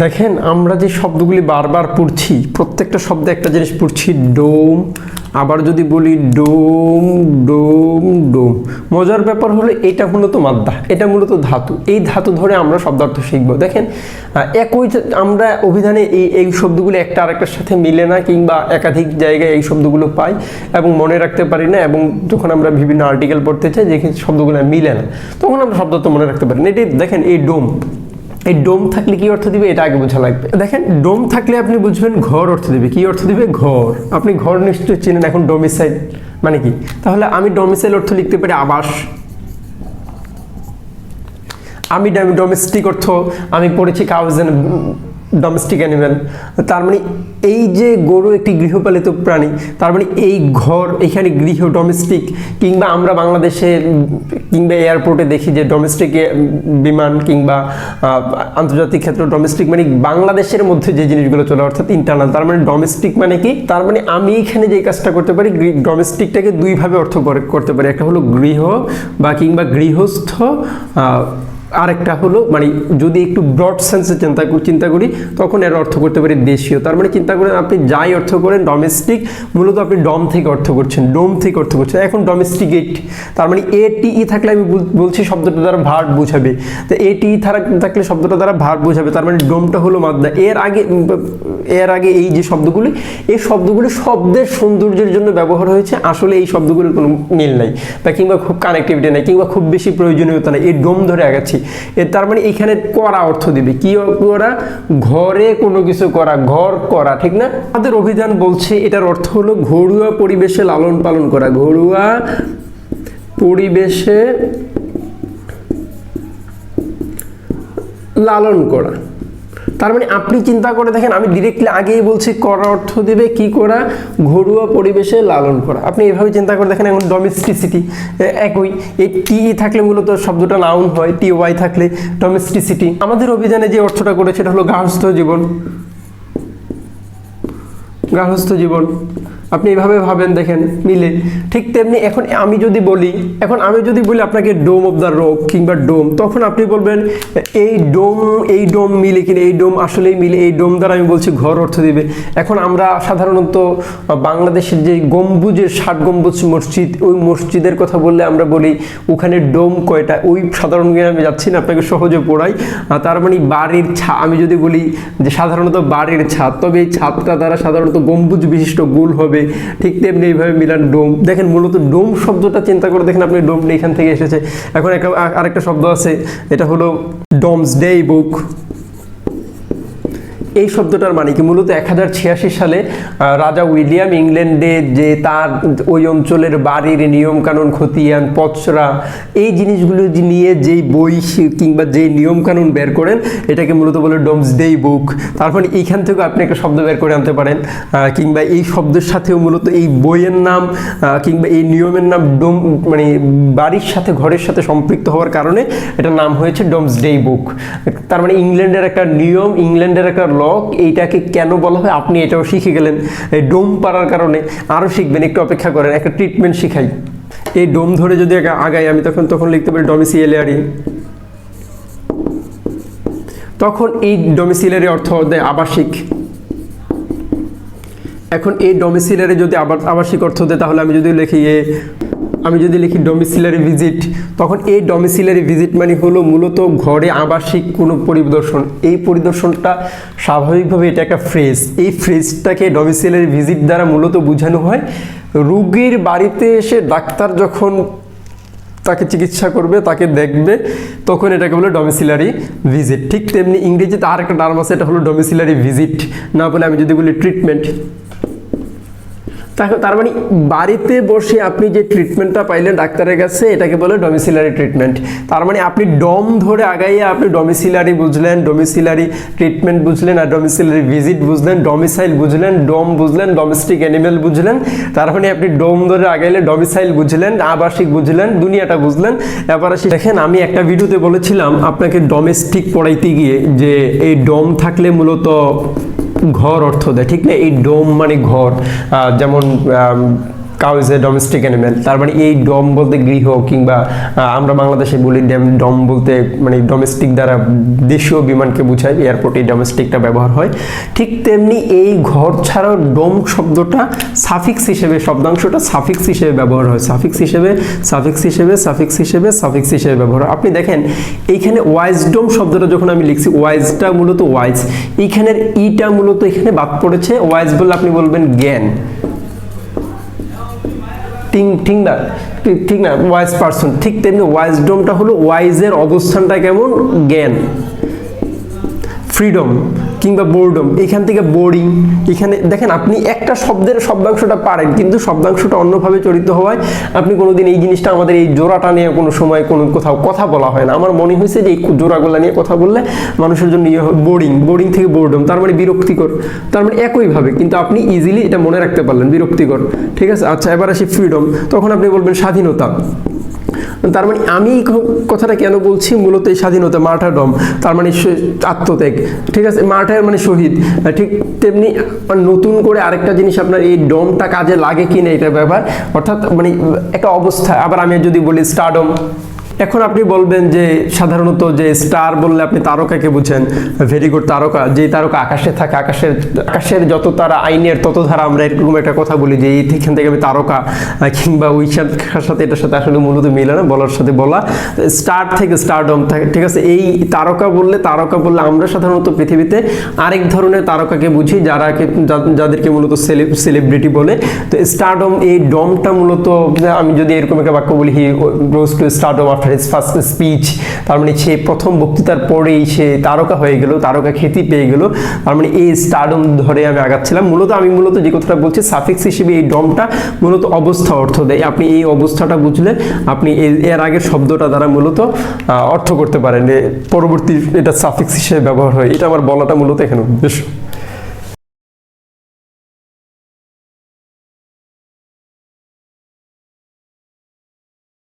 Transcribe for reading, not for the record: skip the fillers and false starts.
দেখেন আমরা যে শব্দগুলি বারবার পড়ছি, প্রত্যেকটা শব্দে একটা জিনিস পড়ছি, ডোম। আবার যদি বলি ডোম ডোম ডোম, মজার ব্যাপার হলো এটা মূলত মাদ্দা, এটা মূলত ধাতু। এই ধাতু ধরে আমরা শব্দার্থ শিখবো। দেখেন একই আমরা অভিধানে এই শব্দগুলো একটা আরেকটার সাথে মিলে না, কিংবা একাধিক জায়গায় এই শব্দগুলো পাই এবং মনে রাখতে পারি না, এবং যখন আমরা বিভিন্ন আর্টিকেল পড়তে চাই যে শব্দগুলো মিলে না, তখন আমরা শব্দার্থ মনে রাখতে পারি না। এটি দেখেন এই ডোম, এই ডোম থাকলে কি অর্থ দিবে এটা আগে বোঝা লাগবে। দেখেন ডোম থাকলে আপনি বুঝবেন ঘর অর্থ দিবে। কি অর্থ দিবে? ঘর। আপনি ঘর নিশ্চয়ই চেনেন। এখন ডোমিসাইল মানে কি? তাহলে আমি ডোমিসাইল অর্থ লিখতে পারি আবাস। আমি ডোমেস্টিক অর্থ আমি পড়েছি কাউজ এন্ড ডোমেস্টিক অ্যানিম্যাল। তার মানে এই যে গরু একটি গৃহপালিত প্রাণী, তার মানে এই ঘর, এখানে গৃহ ডোমেস্টিক, কিংবা আমরা বাংলাদেশে কিংবা এয়ারপোর্টে দেখি যে ডোমেস্টিক বিমান কিংবা আন্তর্জাতিক ক্ষেত্রে ডোমেস্টিক মানে বাংলাদেশের মধ্যে যে জিনিসগুলো চলে, অর্থাৎ ইন্টারনাল। তার মানে ডোমেস্টিক মানে কি? তার মানে আমি এখানে যে কাজটা করতে পারি, ডোমেস্টিকটাকে দুইভাবে অর্থ করতে পারি। একটা হলো গৃহ বা কিংবা গৃহস্থ, আরেকটা হলো মানে যদি একটু ব্রড সেন্সে চিন্তা করি তখন এর অর্থ করতে পারি দেশীয়। তার মানে চিন্তা করেন আপনি যাই অর্থ করেন ডোমেস্টিক, মূলত আপনি ডম থেকে অর্থ করছেন, ডোম থেকে অর্থ করছেন। এখন ডোমেস্টিকেট, তার মানে এটিই থাকলে আমি বলছি শব্দটা দ্বারা ভার্ব বোঝাবে, তো এটিই থাকলে শব্দটা দ্বারা ভার্ব বোঝাবে। তার মানে ডোমটা হলো মাদ্দা। এর আগে এই যে শব্দগুলি, এই শব্দগুলি শব্দের সৌন্দর্যের জন্য ব্যবহার হয়েছে, আসলে এই শব্দগুলির কোনো মিল নাই বা কিংবা খুব কানেক্টিভিটি নাই কিংবা খুব বেশি প্রয়োজনীয়তা নেই। এই ডোম ধরে আগাচ্ছি। তার মানে এখানে করা অর্থ দিবে। কি করা? ঘরে কোনো কিছু করা, ঘর করা, ঠিক না? আমাদের অভিধান বলছে এটার অর্থ হলো ঘরোয়া পরিবেশে লালন পালন করা, ঘরোয়া পরিবেশে লালন করা। তার মানে আপনি চিন্তা করে দেখেন, আমি ডিরেক্টলি আগেই বলছি করা অর্থ দিবে কি করা? ঘরোয়া পরিবেশে লালন করা। আপনি এভাবে চিন্তা করে দেখেন। এখন ডোমেস্টিসিটি একই, এই টি থাকলে মূলত শব্দটা নাউন হয়, টি ওয়াই থাকলে ডোমেস্টিসিটি। আমাদের অভিধানে যে অর্থটা করেছে এটা হলো গার্হস্থ্য জীবন, গার্হস্থ্য জীবন। আপনি এইভাবে ভাবেন, দেখেন মিলে। ঠিক তেমনি এখন আমি যদি বলি আপনাকে ডোম অফ দ্য রক কিংবা ডোম, তখন আপনি বলবেন এই ডোম মিলে কিনা, এই ডোম আসলেই মিলে। এই ডোম দ্বারা আমি বলছি ঘর অর্থ দিবে। এখন আমরা সাধারণত বাংলাদেশের যে গম্বুজের 60 গম্বুজ মসজিদ, ওই মসজিদের কথা বললে আমরা বলি ওখানে ডোম কয়টা। ওই সাধারণ জ্ঞানে আমি যাচ্ছি না, আপনাকে সহজে পড়াই। তার মানে বাড়ির ছাদ, আমি যদি বলি যে সাধারণত বাড়ির ছাদ, তবে এই ছাদটা দ্বারা সাধারণত গম্বুজ বিশিষ্ট গোল হবে। ঠিক তেমনি এইভাবে মিলান ডোম। দেখেন মূলত ডোম শব্দটা চিন্তা করে দেখেন আপনি, ডোমটা এখান থেকে এসেছে। এখন আরেকটা শব্দ আছে, এটা হলো ডোমসডে বুক। এই শব্দটার মানে কি? মূলত 1086 সালে রাজা উইলিয়াম ইংল্যান্ডে যে তার ওই অঞ্চলের বাড়ির নিয়মকানুন, খতিয়ান, পচরা, এই জিনিসগুলো নিয়ে যেই বই কিংবা যেই নিয়মকানুন বের করেন, এটাকে মূলত বলে ডোমসডে বুক। তার মানে এইখান থেকে আপনি একটা শব্দ বের করে আনতে পারেন, কিংবা এই শব্দের সাথেও মূলত এই বইয়ের নাম কিংবা এই নিয়মের নাম ডোম, মানে বাড়ির সাথে ঘরের সাথে সম্পৃক্ত হওয়ার কারণে এটার নাম হয়েছে ডোমসডে বুক। তার মানে ইংল্যান্ডের একটা নিয়ম, ইংল্যান্ডের একটা এইটাকে কেন বলা হয় আপনি এটাও শিখে গেলেন। এই ডোম পারার কারণে আরো শিখবেন, একটু অপেক্ষা করেন, একটা ট্রিটমেন্ট শিখাই। এই ডোম ধরে যদি আগাই আমি, তখন লিখতে পারি ডোমিসিলিয়ারি। তখন এই ডোমিসিলিয়ারি অর্থ দেয় আবাসিক। এখন এই ডোমিসিলিয়ারি যদি আবাসিক অর্থ দেয়, তাহলে আমি যদি লিখি ডোমিসিলারি ভিজিট, তখন এই ডোমিসিলারি ভিজিট মানে হলো মূলত ঘরে আবাসিক কোনো পরিদর্শন। এই পরিদর্শনটা স্বাভাবিকভাবে এটা একটা ফ্রেজ। এই ফ্রেজটাকে ডোমিসিলারি ভিজিট দ্বারা মূলত বোঝানো হয় রোগীর বাড়িতে এসে ডাক্তার যখন তাকে চিকিৎসা করবে, তাকে দেখবে, তখন এটাকে বলে ডোমিসিলারি ভিজিট। ঠিক তেমনি ইংরেজিতে আর একটা টার্ম আছে, এটা হলো ডোমিসিলারি ভিজিট, না বলে আমি যদি বলি ট্রিটমেন্ট। তার মানে বাড়িতে বসে আপনি যে ট্রিটমেন্টটা পাইলেন ডাক্তারের কাছে, এটাকে বলে ডোমিসিলারি ট্রিটমেন্ট। তার মানে আপনি ডম ধরে আগাইয়ে আপনি ডোমিসিলারি বুঝলেন, ডোমিসিলারি ট্রিটমেন্ট বুঝলেন, আর ডোমিসিলারি ভিজিট বুঝলেন, ডোমিসাইল বুঝলেন, ডোম বুঝলেন, ডোমেস্টিক অ্যানিমেল বুঝলেন। তার মানে আপনি ডোম ধরে আগাইলে ডোমিসাইল বুঝলেন, আবাসিক বুঝলেন, দুনিয়াটা বুঝলেন। এবার আসি, দেখেন আমি একটা ভিডিওতে বলেছিলাম আপনাকে ডোমেস্টিক পড়াইতে গিয়ে যে এই ডোম থাকলে মূলত ঘর অর্থ দেয়, ঠিক না? এই ডোম মানে ঘর। যেমন cow is a domestic animal. তার মানে এই ডম বলতে গৃহ, কিংবা আমরা বাংলাদেশে বলি ডম বলতে মানে ডোমেস্টিক দ্বারা দেশীয় বিমানকে বোঝায়, এয়ারপোর্টে ডোমেস্টিকটা ব্যবহার হয়। ঠিক তেমনি এই ঘর ছাড়াও ডোম শব্দটা সাফিক্স হিসেবে, শব্দাংশটা সাফিক্স হিসেবে ব্যবহার হয়, সাফিক্স হিসেবে, সাফিক্স হিসেবে, সাফিক্স হিসেবে, সাফিক্স হিসেবে ব্যবহার হয়। আপনি দেখেন এইখানে ওয়াইজডম শব্দটা যখন আমি লিখছি, ওয়াইজটা মূলত ওয়াইজ, এইখানের ইটা মূলত এখানে বাদ পড়েছে। ওয়াইজ বললে আপনি বলবেন জ্ঞান, ঠিক না, ওয়াইজ পারসন। ঠিক তেমনি ওয়াইজডমটা হলো ওয়াইজের অবস্থানটা কেমন, জ্ঞান। ফ্রিডম কিংবা বোর্ডম, এখান থেকে বোরিং। এখানে দেখেন আপনি একটা শব্দের শব্দাংশটা পারেন, কিন্তু শব্দাংশটা অন্যভাবে চরিত হওয়ায় আপনি কোনোদিন এই জিনিসটা, আমাদের এই জোড়াটা নিয়ে কোনো সময় কোনো কোথাও কথা বলা হয় না। আমার মনে হয়েছে যে এই জোড়াগুলো নিয়ে কথা বললে মানুষের জন্য বোরিং, বোরিং থেকে বোর্ডম, তার মানে বিরক্তিকর। তার মানে একইভাবে, কিন্তু আপনি ইজিলি এটা মনে রাখতে পারলেন, বিরক্তিকর। ঠিক আছে, আচ্ছা এবার আসি ফ্রিডম, তখন আপনি বলবেন স্বাধীনতা। তার মানে আমি এই কথাটা কেন বলছি, মূলত এই স্বাধীনতা, মার্টারডম, তার মানে আত্মত্যাগ। ঠিক আছে, মার্টার মানে শহীদ। ঠিক তেমনি নতুন করে আরেকটা জিনিস, আপনার এই ডমটা কাজে লাগে কিনা এটা ব্যাপার, অর্থাৎ মানে একটা অবস্থা। আবার আমি যদি বলি স্টারডম, এখন আপনি বলবেন যে সাধারণত যে স্টার বললে আপনি তারকাকে বুঝেন, ভেরি গুড, তারকা, যে তারকা আকাশে থাকে, আকাশের যত তারা আইনের তত ধারা, আমরা এরকম একটা কথা বলি যে এইখান থেকে আমি তারকা, কিংবা ওই সাথে এটার সাথে আসলে মূলত মিলে না, বলার সাথে বলা, স্টার থেকে স্টারডম থাকে। ঠিক আছে, এই তারকা বললে আমরা সাধারণত পৃথিবীতে আরেক ধরনের তারকাকে বুঝি, যাদেরকে মূলত সেলিব্রিটি বলে। তো স্টারডম, এই ডমটা মূলত, আমি যদি এরকম একটা বাক্য বলি, he rose to stardom after his first speech, তার মানে সে প্রথম বক্তৃতার পরেই সে তারকা হয়ে গেল, তারকা খ্যাতি পেয়ে গেল। তার মানে এই স্টারডম ধরে আমি আগাচ্ছিলাম। আমি মূলত যে কথাটা বলছি, সাফিক্স হিসেবে এই ডমটা মূলত অবস্থা অর্থ দেয়। আপনি এই অবস্থাটা বুঝলে আপনি এর আগের শব্দটা দ্বারা মূলত অর্থ করতে পারেন, পরবর্তী এটা সাফিক্স হিসেবে ব্যবহার হয়। এটা আমার বলাটা মূলত এখানে উদ্দেশ্য।